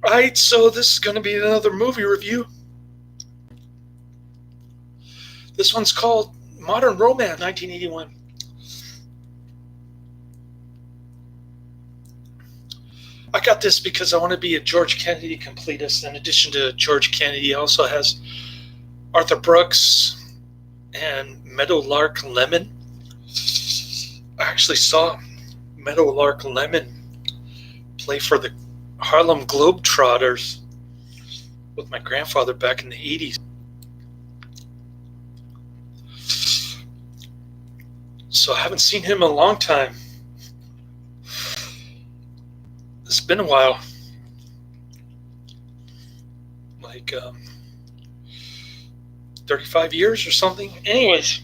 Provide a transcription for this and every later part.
Alright, so this is going to be another movie review. This one's called Modern Romance, 1981. I got this because I want to be a George Kennedy completist. In addition to George Kennedy, he also has Arthur Brooks and Meadowlark Lemon. I actually saw Meadowlark Lemon play for the Harlem Globetrotters with my grandfather back in the 80s. So I haven't seen him in a long time. It's been a while. Like 35 years or something. Anyways.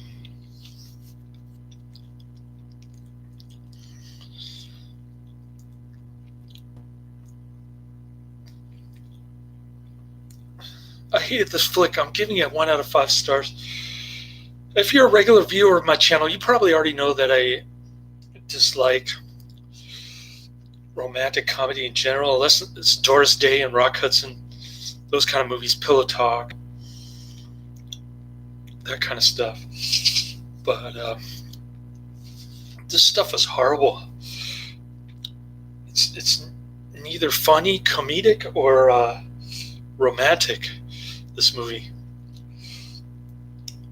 I hated this flick. I'm giving it 1 out of 5 stars. If you're a regular viewer of my channel, you probably already know that I dislike romantic comedy in general, unless it's Doris Day and Rock Hudson, those kind of movies, Pillow Talk, that kind of stuff. But this stuff is horrible. It's neither funny, comedic, or romantic, this movie.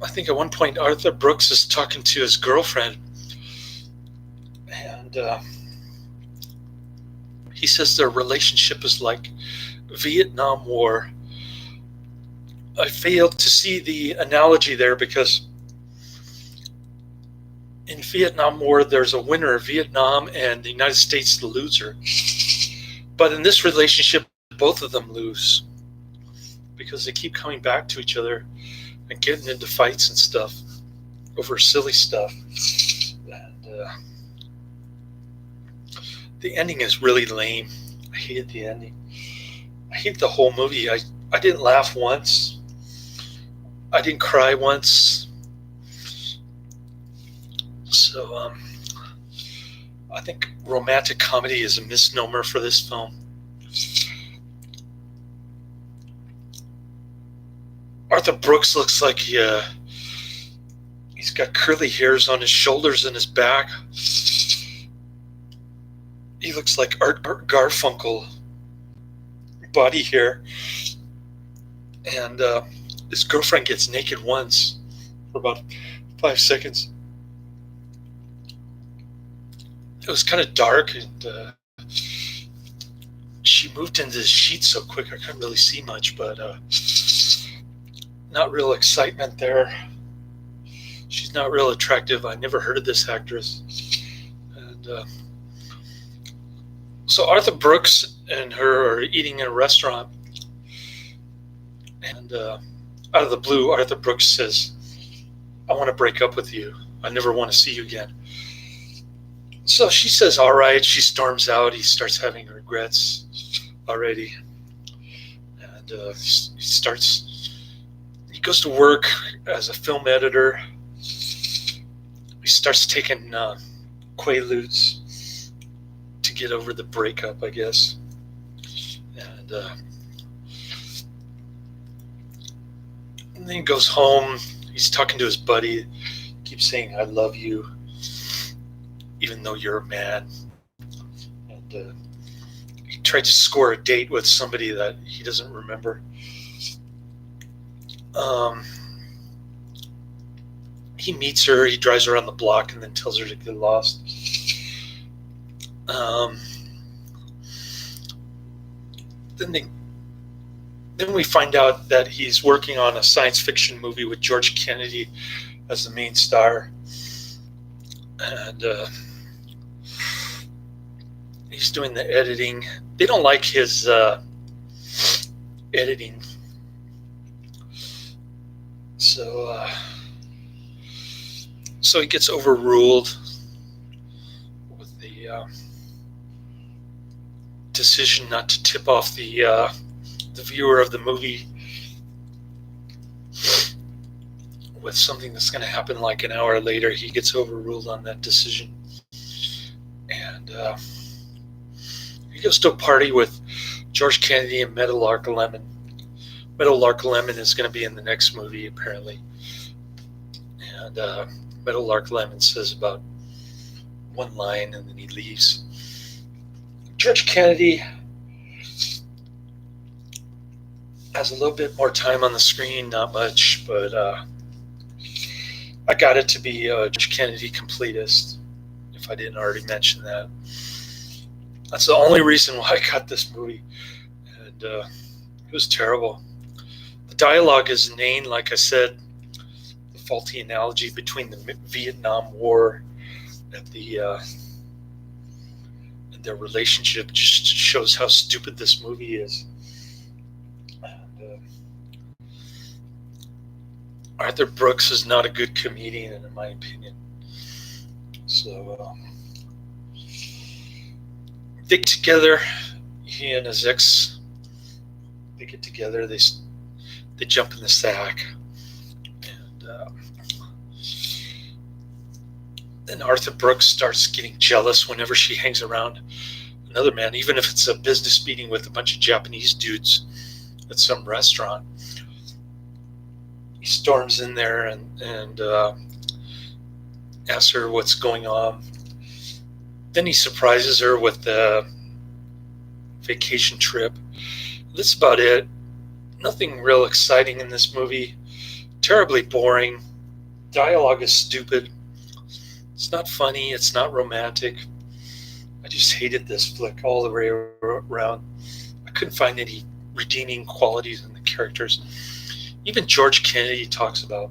I think at one point Arthur Brooks is talking to his girlfriend, and he says their relationship is like Vietnam War. I failed to see the analogy there because in Vietnam War there's a winner of Vietnam and the United States the loser. But in this relationship, both of them lose because they keep coming back to each other and getting into fights and stuff over silly stuff. And the ending is really lame. I hated the ending. I hate the whole movie. I didn't laugh once. I didn't cry once. So I think romantic comedy is a misnomer for this film. Arthur Brooks looks like he's got curly hairs on his shoulders and his back. He looks like Art Garfunkel body hair. And his girlfriend gets naked once for about 5 seconds. It was kind of dark, and she moved into the sheets so quick I couldn't really see much, but not real excitement there. She's not real attractive. I never heard of this actress. And so Arthur Brooks and her are eating in a restaurant, and out of the blue, Arthur Brooks says, "I want to break up with you. I never want to see you again." So she says, all right. She storms out. He starts having regrets already. And he goes to work as a film editor. He starts taking Quaaludes to get over the breakup, I guess. And then he goes home. He's talking to his buddy. Keeps saying, "I love you, even though you're a man." And he tried to score a date with somebody that he doesn't remember. He meets her, he drives her around the block, and then tells her to get lost. Then we find out that he's working on a science fiction movie with George Kennedy as the main star. And he's doing the editing. They don't like his editing. So he gets overruled with the decision not to tip off the viewer of the movie with something that's going to happen like an hour later. He gets overruled on that decision, and He goes to a party with George Kennedy and Meadowlark Lemon. Meadowlark Lemon is going to be in the next movie, apparently. And Meadowlark Lemon says about one line and then he leaves. George Kennedy has a little bit more time on the screen, not much, but I got it to be a George Kennedy completist, if I didn't already mention that. That's the only reason why I got this movie, and it was terrible. The dialogue is inane, like I said. The faulty analogy between the Vietnam War and their relationship just shows how stupid this movie is. And, Arthur Brooks is not a good comedian, in my opinion. So they get together. He and his ex, they get together. They jump in the sack, and then Arthur Brooks starts getting jealous whenever she hangs around another man, even if it's a business meeting with a bunch of Japanese dudes at some restaurant. He storms in there and asks her what's going on. Then he surprises her with the vacation trip. That's about it. Nothing real exciting in this movie. Terribly boring. Dialogue is stupid. It's not funny. It's not romantic. I just hated this flick all the way around. I couldn't find any redeeming qualities in the characters. Even George Kennedy talks about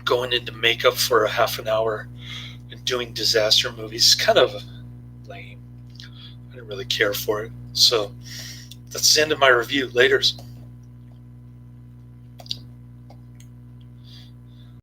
going into makeup for a half an hour and doing disaster movies. It's kind of lame. I didn't really care for it. So that's the end of my review. Laters.